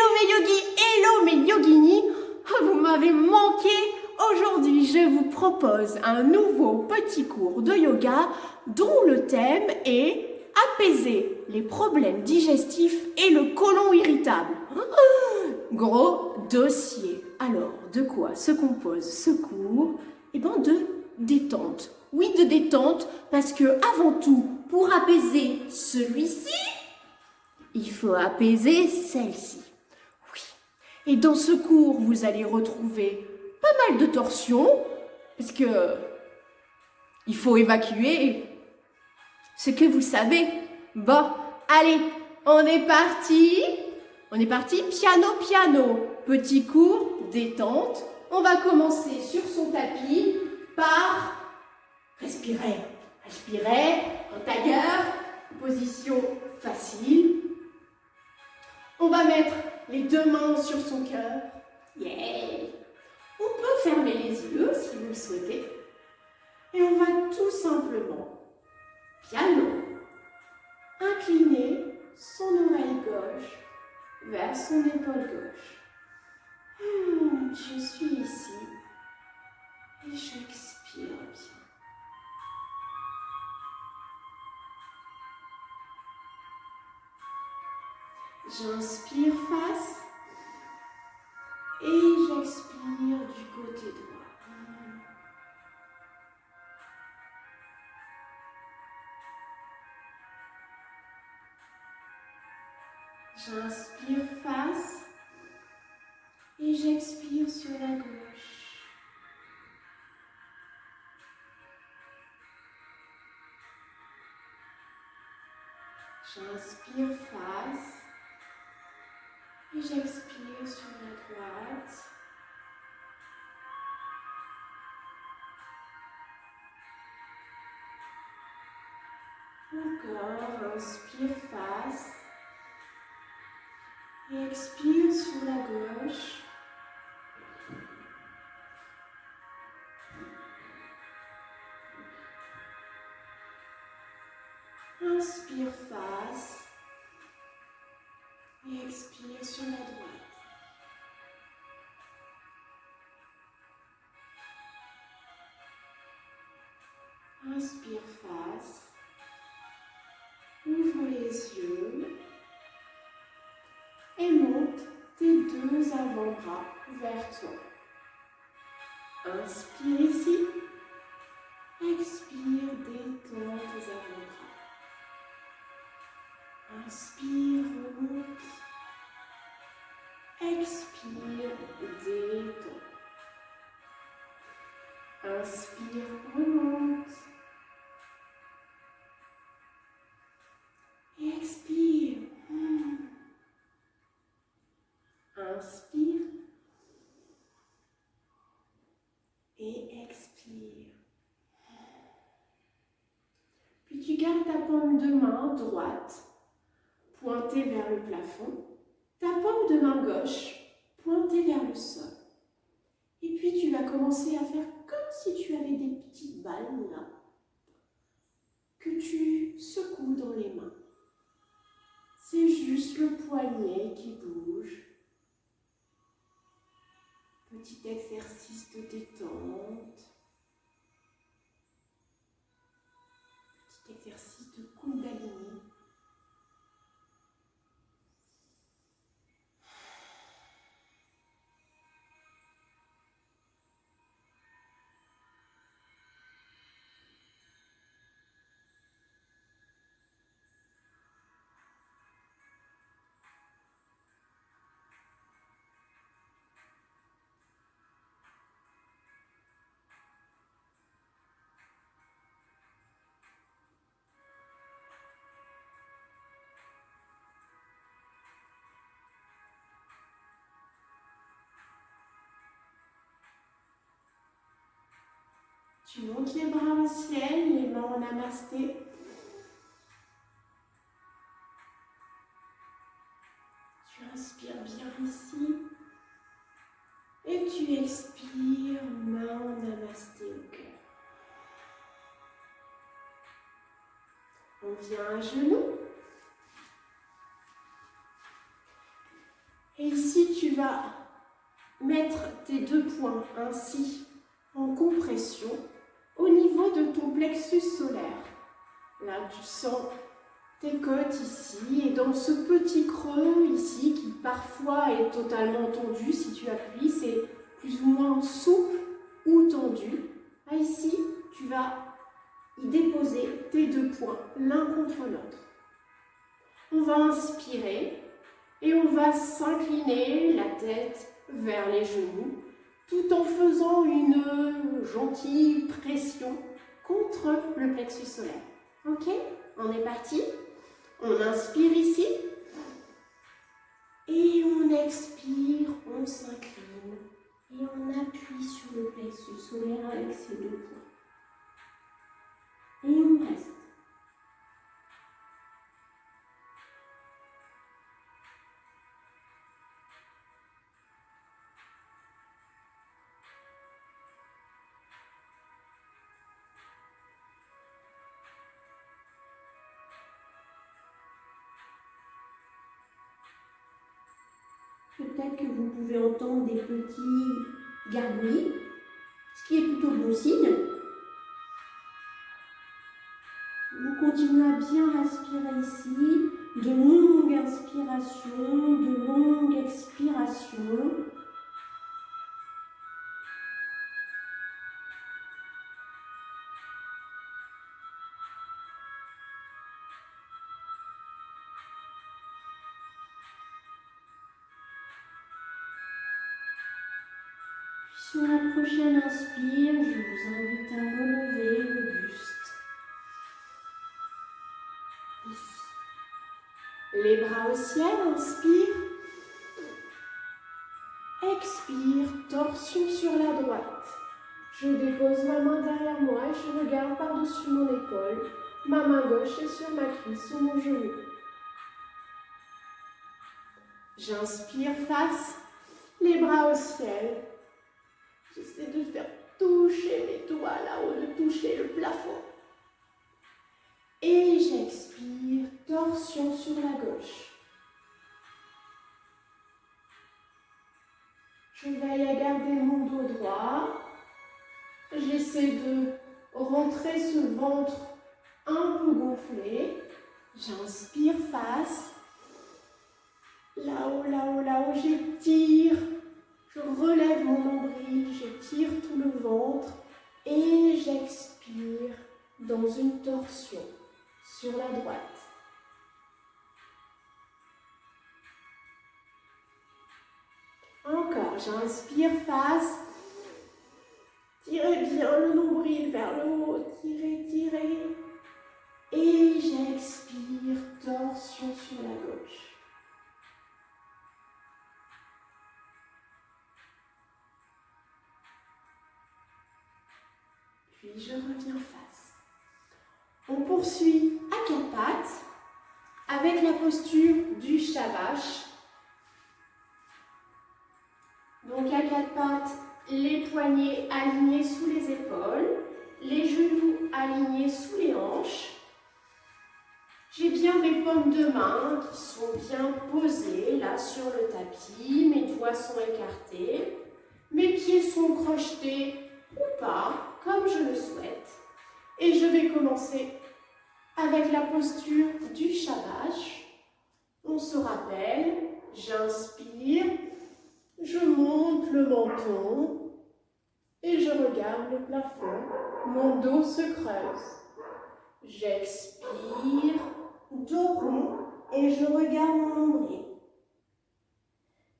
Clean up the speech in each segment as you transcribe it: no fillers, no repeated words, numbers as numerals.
Hello mes yogis, hello mes yoginis, vous m'avez manqué. Aujourd'hui, je vous propose un nouveau petit cours de yoga dont le thème est apaiser les problèmes digestifs et le côlon irritable. Gros dossier. Alors, de quoi se compose ce cours? Eh bien, de détente. Oui, de détente, parce que avant tout, pour apaiser celui-ci, il faut apaiser celle-ci. Oui. Et dans ce cours, vous allez retrouver pas mal de torsions, parce que il faut évacuer ce que vous savez. Bon, allez, on est parti. On est parti, piano, piano. Petit cours, détente. On va commencer sur son tapis par respirer. Respirer en tailleur, position facile. On va mettre les deux mains sur son cœur. Yeah. On peut fermer les yeux si vous le souhaitez. Et on va tout simplement, piano, incliner son oreille gauche vers son épaule gauche. Je suis ici et j'expire bien. J'inspire face et j'expire du côté droit. J'inspire face et j'expire sur la gauche. J'inspire face et j'expire sur la droite. Encore, inspire face et expire sur la gauche. Inspire face et expire sur la droite. Inspire face. Ouvre les yeux et monte tes deux avant-bras vers toi. Inspire ici. Expire, détends tes avant-bras. Inspire, remonte. Expire, détends. Inspire, remonte. Et expire. Inspire. Et expire. Puis tu gardes ta paume de main droite pointée vers le plafond, ta paume de main gauche pointée vers le sol. Et puis tu vas commencer à faire comme si tu avais des petites balles là, que tu secoues dans les mains. C'est juste le poignet qui bouge. Petit exercice de détente. Petit exercice de Kundalini. Tu montes les bras au ciel, les mains en namasté. Tu inspires bien ici. Et tu expires, main en namasté au cœur. On vient à genoux. Et ici, tu vas mettre tes 2 poings ainsi en compression au niveau de ton plexus solaire. Là, tu sens tes côtes ici et dans ce petit creux ici qui parfois est totalement tendu, si tu appuies, c'est plus ou moins souple ou tendu. Là, ici, tu vas y déposer tes 2 poings l'un contre l'autre. On va inspirer et on va s'incliner la tête vers les genoux tout en faisant une gentille pression contre le plexus solaire. Ok? On est parti? On inspire ici et on expire, on s'incline et on appuie sur le plexus solaire avec ces 2 poings. Et on reste. Peut-être que vous pouvez entendre des petits gargouillis, ce qui est plutôt bon signe. Vous continuez à bien respirer ici, de longues inspirations, de longues expirations. Sur la prochaine inspire, je vous invite à relever le buste. Ici. Les bras au ciel, inspire. Expire, torsion sur la droite. Je dépose ma main derrière moi et je regarde par-dessus mon épaule. Ma main gauche est sur ma cuisse ou mon genou. J'inspire face, les bras au ciel. J'essaie de faire toucher mes doigts là-haut, de toucher le plafond. Et j'expire, torsion sur la gauche. Je veille à garder mon dos droit. J'essaie de rentrer ce ventre un peu gonflé. J'inspire face. Là-haut, là-haut, là-haut, j'étire. Je relève mon nombril, j'étire tout le ventre et j'expire dans une torsion sur la droite. Encore, j'inspire face. Tirez bien le nombril vers le haut, tirez, tirez. Et j'expire, torsion sur la gauche. Puis je reviens face. On poursuit à 4 pattes avec la posture du Shavash. Donc à 4 pattes, les poignets alignés sous les épaules, les genoux alignés sous les hanches. J'ai bien mes paumes de main qui sont bien posées là sur le tapis, mes doigts sont écartés, mes pieds sont crochetés ou pas, comme je le souhaite. Et je vais commencer avec la posture du Shavash. On se rappelle, j'inspire, je monte le menton et je regarde le plafond. Mon dos se creuse. J'expire, dos rond et je regarde mon nombril.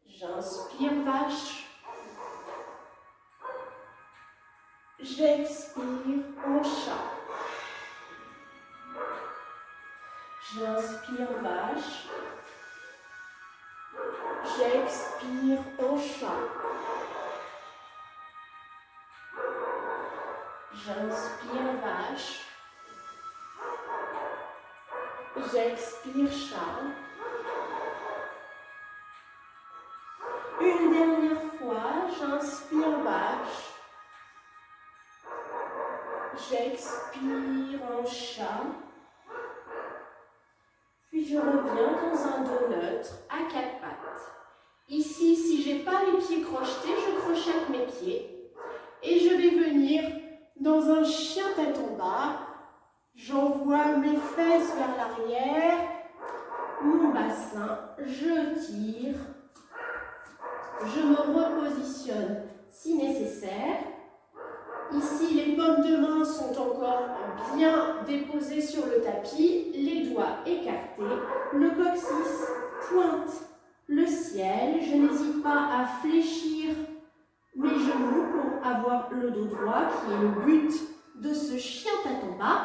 J'inspire vache. J'expire en chat. J'inspire vache. J'expire en chat. J'inspire vache. J'expire chat. Une dernière fois, j'inspire vache. J'expire en chat. Puis je reviens dans un dos neutre à 4 pattes. pas les pieds crochetés, je crochette mes pieds. Et je vais venir dans un chien tête en bas. J'envoie mes fesses vers l'arrière, mon bassin, je tire, je me repositionne si nécessaire. Ici, les paumes de main sont encore bien déposées sur le tapis, les doigts écartés, le coccyx pointe le ciel. Je n'hésite pas à fléchir mes genoux pour avoir le dos droit, qui est le but de ce chien tête en bas.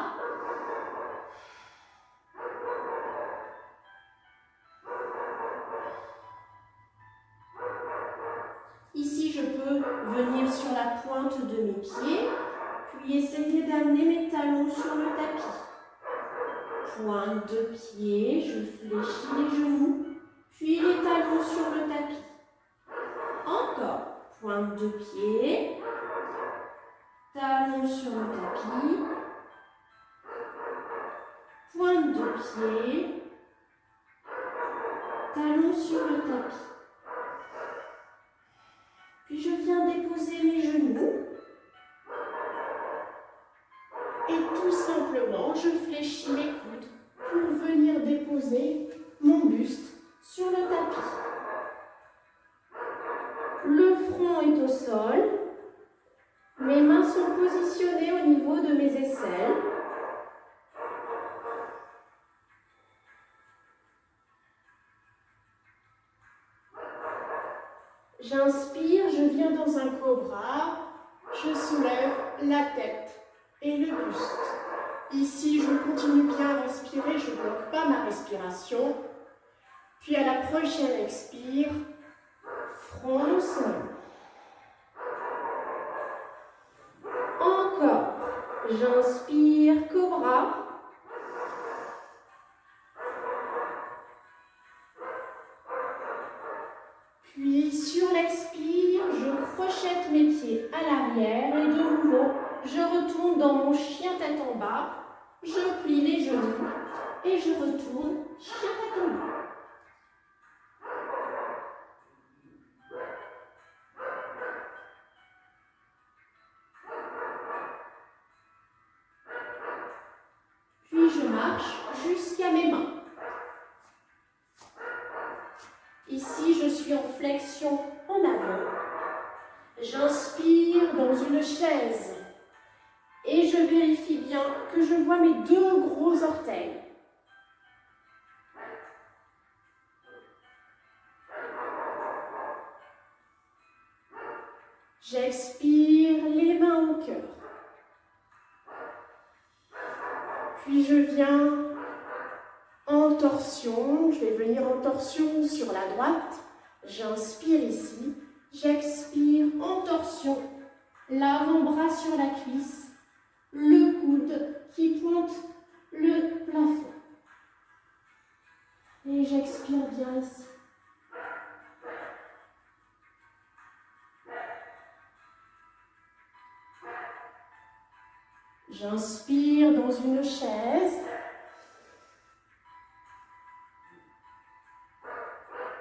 Ici, je peux venir sur la pointe de mes pieds, puis essayer d'amener mes talons sur le tapis. Pointe de pied, je fléchis les genoux, puis les talons sur le tapis. Encore, pointe de pied, talons sur le tapis, pointe de pied, talons sur le tapis. Puis je viens déposer mes genoux et tout simplement je fléchis mes coudes pour venir déposer mon buste sur le tapis. Le front est au sol, mes mains sont positionnées au niveau de mes aisselles. J'inspire, je viens dans un cobra, je soulève la tête et le buste. Ici, je continue bien à respirer, je ne bloque pas ma respiration. Puis à la prochaine expire, front au sol. Encore, j'inspire, cobra. Puis sur l'expire, je crochette mes pieds à l'arrière et de nouveau, je retourne dans mon chien tête en bas, je plie les genoux et je retourne chien tête en bas. Puis je marche jusqu'à mes mains. Ici, je suis en flexion en avant. J'inspire dans une chaise et je vérifie bien que je vois mes deux gros orteils. J'expire les mains au cœur. Puis je viens en torsion, je vais venir en torsion sur la droite, j'inspire ici, j'expire en torsion, l'avant-bras sur la cuisse, le coude qui pointe le plafond. Et j'expire bien ici. J'inspire dans une chaise.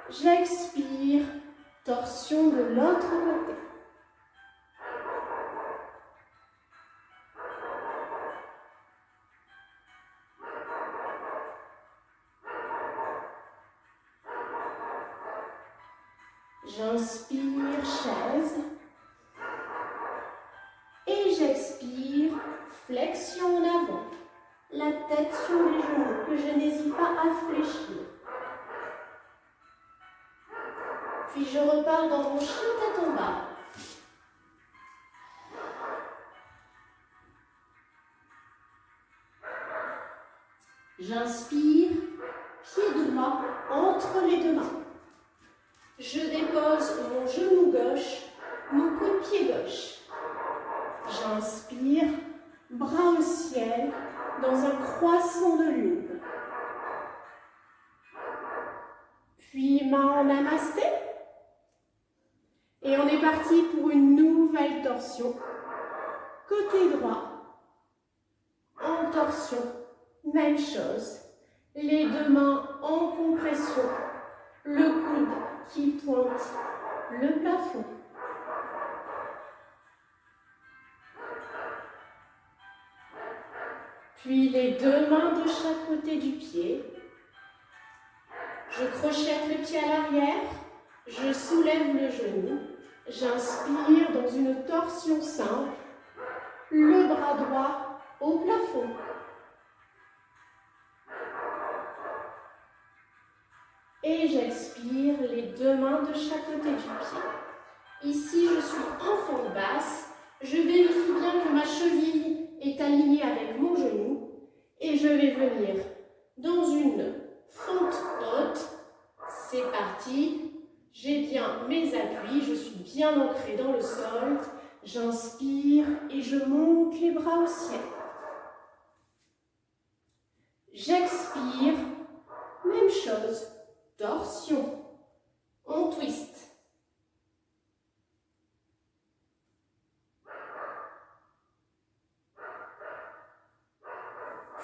J'expire, torsion de l'autre côté. J'inspire, chaise. Et j'expire, flexion en avant. La tête sur les genoux, que je n'hésite pas à fléchir. Puis je repars dans mon chien tête en bas. J'inspire, pied droit entre les deux mains. Je dépose mon genou gauche, mon coup de pied gauche. J'inspire, bras au ciel, dans un croissant de lune. Puis main en namasté. Et on est parti pour une nouvelle torsion. Côté droit, en torsion, même chose. Les deux mains en compression, le coude qui pointe le plafond. Puis les deux mains de chaque côté du pied. Je crochette le pied à l'arrière, je soulève le genou, j'inspire dans une torsion simple, le bras droit au plafond. Et j'expire les deux mains de chaque côté du pied. Ici, je suis en fente basse, je vérifie bien que ma cheville est alignée avec mon genou et je vais venir dans une fente haute. C'est parti, j'ai bien mes appuis, je suis bien ancrée dans le sol. J'inspire et je monte les bras au ciel. J'expire, même chose, torsion, on twist.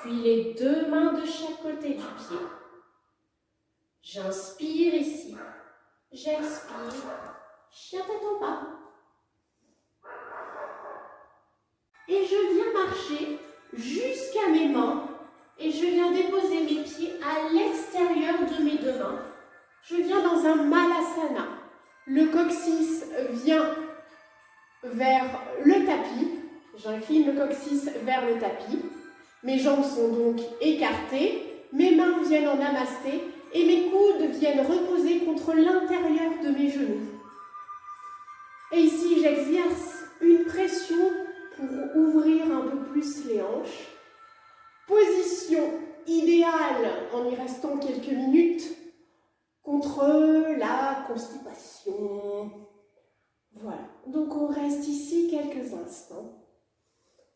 Puis les deux mains de chaque côté du pied. J'inspire ici, j'expire, chien tête en bas. Et je viens marcher jusqu'à mes mains et je viens déposer mes pieds à l'extérieur de mes deux mains. Je viens dans un Malasana. Le coccyx vient vers le tapis. J'incline le coccyx vers le tapis. Mes jambes sont donc écartées. Mes mains viennent en namasté et mes coudes viennent reposer contre l'intérieur de mes genoux. Et ici, j'exerce une pression pour ouvrir un peu plus les hanches. Position idéale en y restant quelques minutes contre la constipation. Voilà, donc on reste ici quelques instants.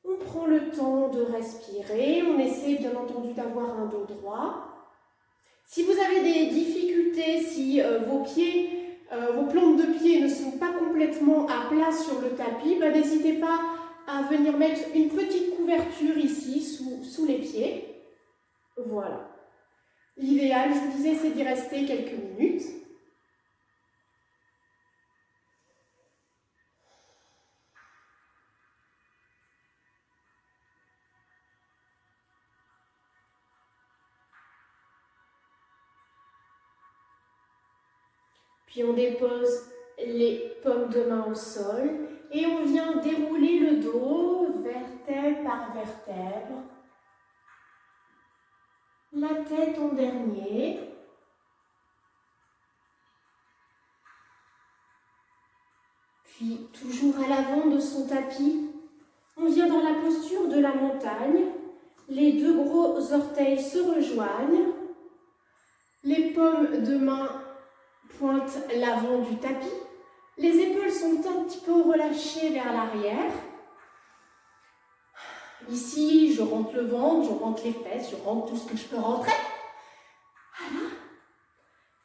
On prend le temps de respirer, on essaie bien entendu d'avoir un dos droit. Si vous avez des difficultés, si vos plantes de pied ne sont pas complètement à plat sur le tapis, n'hésitez pas à venir mettre une petite couverture ici sous les pieds. Voilà. L'idéal, je vous disais, c'est d'y rester quelques minutes. Puis on dépose les paumes de main au sol et on vient dérouler le dos, vertèbre par vertèbre. La tête en dernier. Puis, toujours à l'avant de son tapis, on vient dans la posture de la montagne. Les deux gros orteils se rejoignent. Les paumes de main pointent l'avant du tapis. Les épaules sont un petit peu relâchées vers l'arrière. Ici, je rentre le ventre, je rentre les fesses, je rentre tout ce que je peux rentrer. Voilà.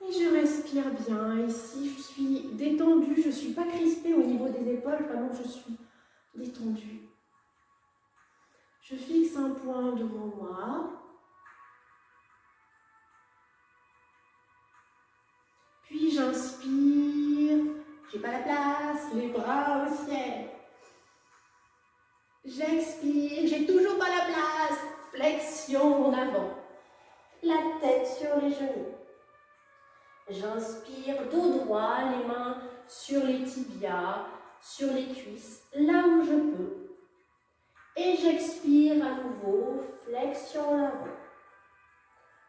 Et je respire bien. Ici, je suis détendue, je ne suis pas crispée au niveau des épaules, vraiment je suis détendue. Je fixe un point devant moi. Puis j'inspire. J'ai pas la place, les bras au ciel. J'expire, j'ai toujours pas la place. Flexion en avant. La tête sur les genoux. J'inspire, dos droit, les mains sur les tibias, sur les cuisses, là où je peux. Et j'expire à nouveau, flexion en avant.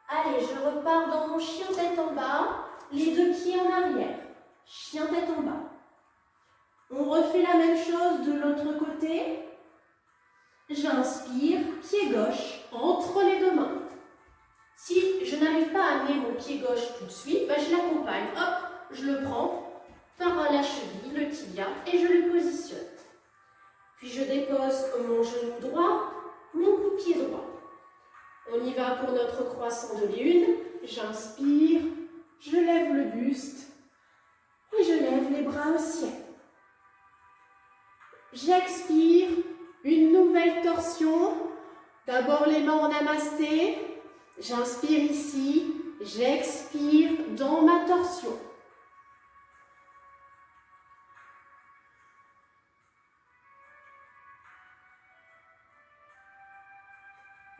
Allez, je repars dans mon chien tête en bas, les deux pieds en arrière. Chien tête en bas. On refait la même chose de l'autre côté. J'inspire, pied gauche, entre les deux mains. Si je n'arrive pas à amener mon pied gauche tout de suite, je l'accompagne. Hop, je le prends par la cheville, le tibia, et je le positionne. Puis je dépose mon genou droit, mon coup de pied droit. On y va pour notre croissant de lune. J'inspire, je lève le buste et je lève les bras au ciel. J'expire, une nouvelle torsion. D'abord les mains en namasté. J'inspire ici, j'expire dans ma torsion.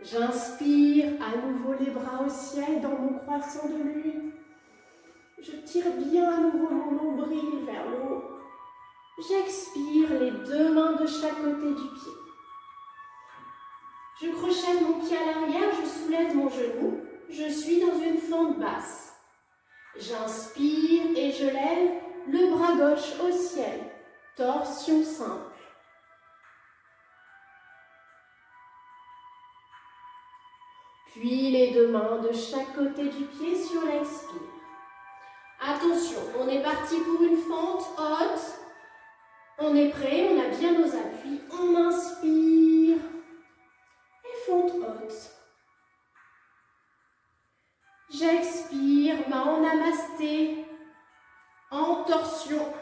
J'inspire à nouveau les bras au ciel dans mon croissant de lune. Je tire bien à nouveau mon nombril vers le haut. J'expire les deux mains de chaque côté du pied. Je crochette mon pied à l'arrière, je soulève mon genou. Je suis dans une fente basse. J'inspire et je lève le bras gauche au ciel. Torsion simple. Puis les deux mains de chaque côté du pied sur l'expire. Attention, on est parti pour une fente haute. On est prêt, on a bien nos appuis. On inspire et fente haute. J'expire, main en namasté, en torsion.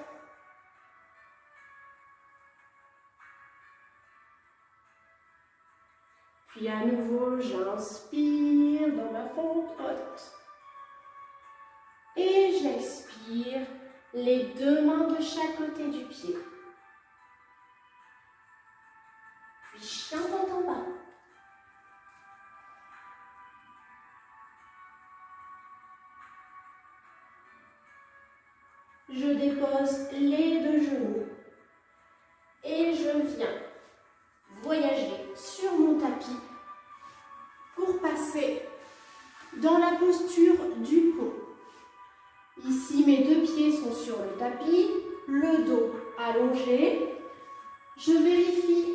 Puis à nouveau, j'inspire dans ma fente haute. Et j'expire, les deux mains de chaque côté du pied. Puis chien tête en bas. Je dépose les deux genoux. Et je viens voyager sur mon tapis pour passer dans la posture du pont. Ici, mes deux pieds sont sur le tapis, le dos allongé. Je vérifie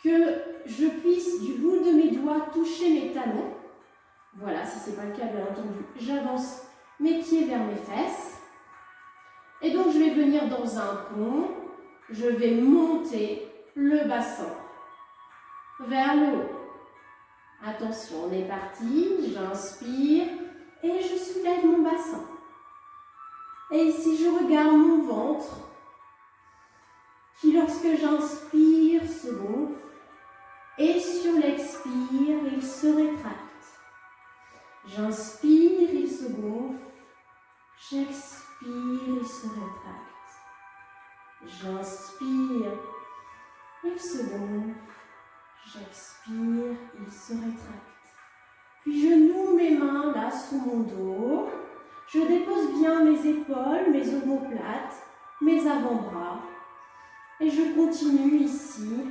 que je puisse du bout de mes doigts toucher mes talons. Voilà, si ce n'est pas le cas, bien entendu, j'avance mes pieds vers mes fesses. Et donc, je vais venir dans un pont. Je vais monter le bassin vers le haut. Attention, on est parti. J'inspire et je soulève mon bassin. Et ici, je regarde mon ventre qui, lorsque j'inspire, se gonfle. Et sur l'expire, il se rétracte. J'inspire, il se gonfle. J'expire, il se rétracte. J'inspire, il se gonfle. J'expire, il se rétracte. Puis je noue mes mains là sous mon dos. Je dépose bien mes épaules, mes omoplates, mes avant-bras. Et je continue ici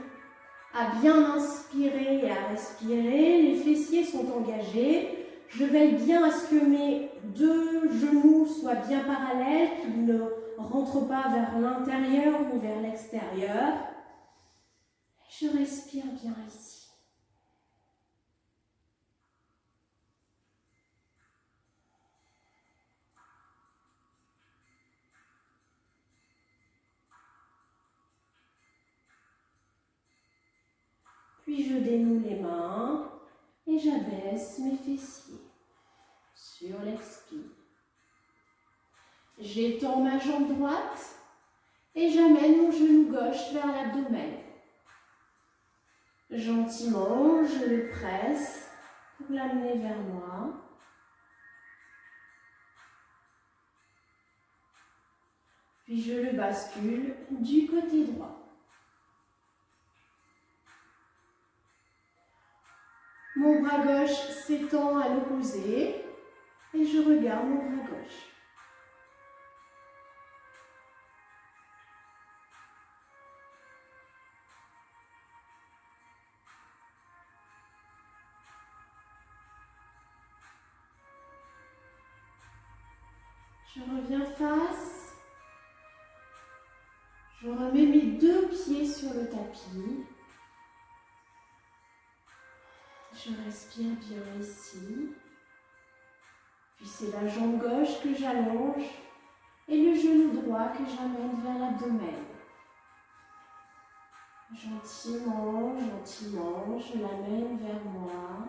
à bien inspirer et à respirer. Les fessiers sont engagés. Je veille bien à ce que mes deux genoux soient bien parallèles, qu'ils ne rentrent pas vers l'intérieur ou vers l'extérieur. Je respire bien ici. Puis je dénoue les mains et j'abaisse mes fessiers sur l'expire. J'étends ma jambe droite et j'amène mon genou gauche vers l'abdomen. Gentiment, je le presse pour l'amener vers moi. Puis je le bascule du côté droit. Mon bras gauche s'étend à l'opposé et je regarde mon bras gauche. Je reviens face. Je remets mes deux pieds sur le tapis. Je respire bien ici. Puis c'est la jambe gauche que j'allonge et le genou droit que j'amène vers l'abdomen. Gentiment, gentiment, je l'amène vers moi.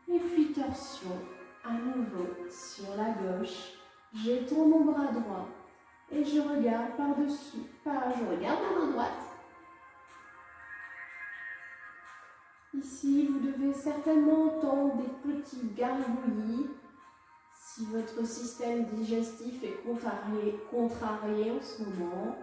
Et puis torsion, à nouveau sur la gauche. J'étends mon bras droit et je regarde par-dessus. Je regarde ma main droite. Ici, vous devez certainement entendre des petits gargouillis. Si votre système digestif est contrarié en ce moment,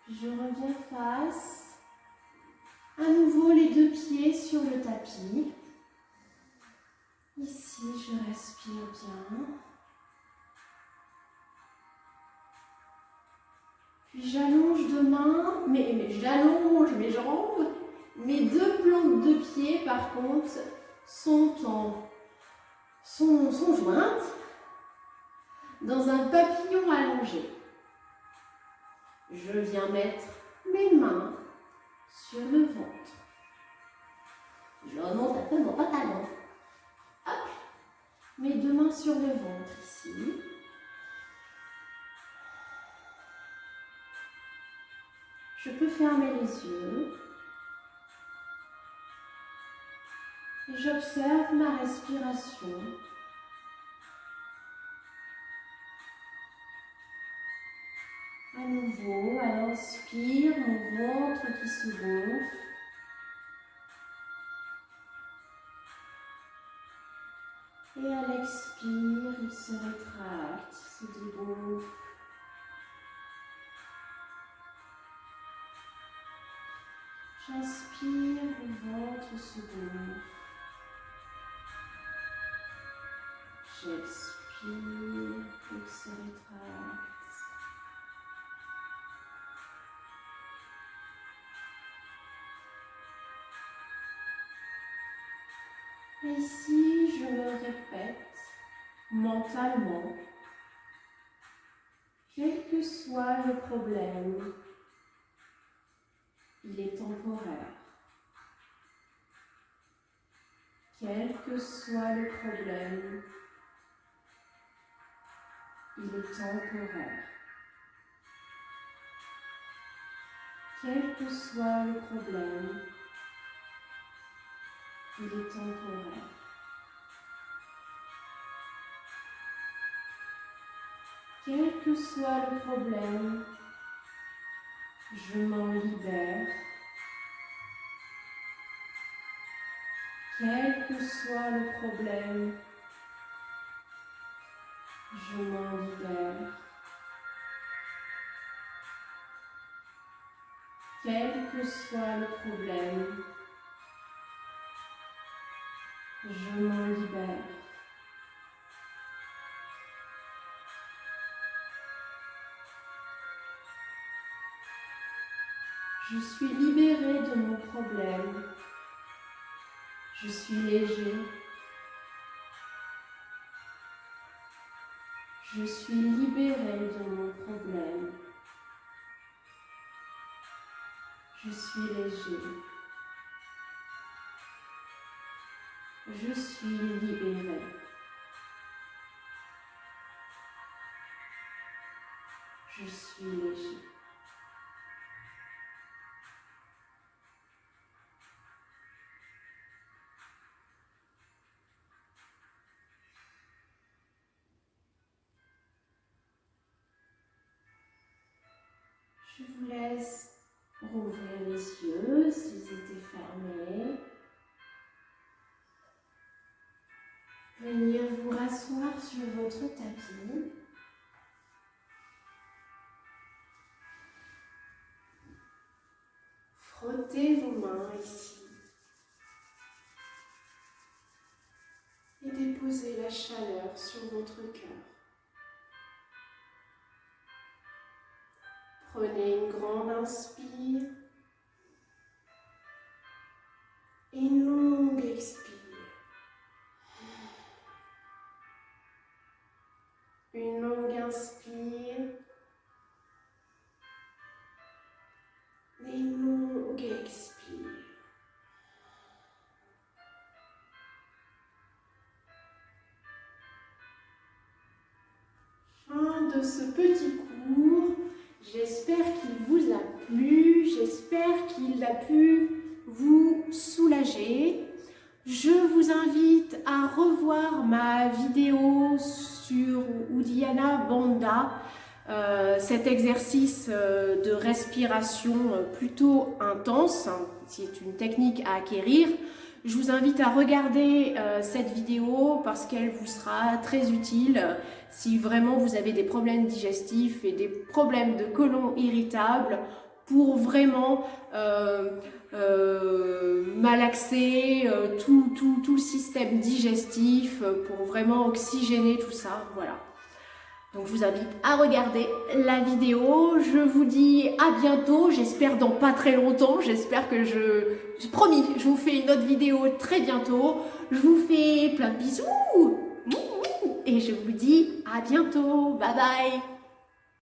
je reviens face, à nouveau les deux pieds sur le tapis. Ici, je respire bien. Puis j'allonge deux mains, mais j'allonge mes jambes. Mes deux plantes de pied, par contre, sont jointes dans un papillon allongé. Je viens mettre mes mains sur le ventre. Je remonte un peu mon pantalon. Hop. Mes deux mains sur le ventre ici. Je peux fermer les yeux. Et j'observe ma respiration. À nouveau, à l'inspire, mon ventre qui se gonfle. Et à l'expire, il se rétracte, il se dégonfle. J'inspire, le ventre se gonfle. J'expire, il se rétracte. Et ici, je me répète mentalement, quel que soit le problème, il est temporaire. Quel que soit le problème, il est temporaire. Quel que soit le problème, il est temporaire. Quel que soit le problème, je m'en libère. Quel que soit le problème, je m'en libère. Quel que soit le problème, je m'en libère. Je suis libérée de mon problème. Je suis léger. Je suis libérée de mon problème. Je suis léger. Je suis libérée. Je suis léger. Je vous laisse rouvrir les yeux s'ils étaient fermés. Venir vous rasseoir sur votre tapis. Frottez vos mains ici. Et déposez la chaleur sur votre cœur. Prenez une grande inspire et une longue expire. Une longue inspire et une longue expire. Fin de ce petit cours. J'espère qu'il vous a plu, j'espère qu'il a pu vous soulager. Je vous invite à revoir ma vidéo sur sur Uddiyana Bandha. Cet exercice de respiration plutôt intense, hein, c'est une technique à acquérir. Je vous invite à regarder cette vidéo parce qu'elle vous sera très utile si vraiment vous avez des problèmes digestifs et des problèmes de côlon irritable, pour vraiment malaxer tout le système digestif, pour vraiment oxygéner tout ça. Voilà. Donc je vous invite à regarder la vidéo. Je vous dis à bientôt, j'espère dans pas très longtemps. J'espère que j'ai promis, je vous fais une autre vidéo très bientôt. Je vous fais plein de bisous et je vous dis à bientôt. Bye bye.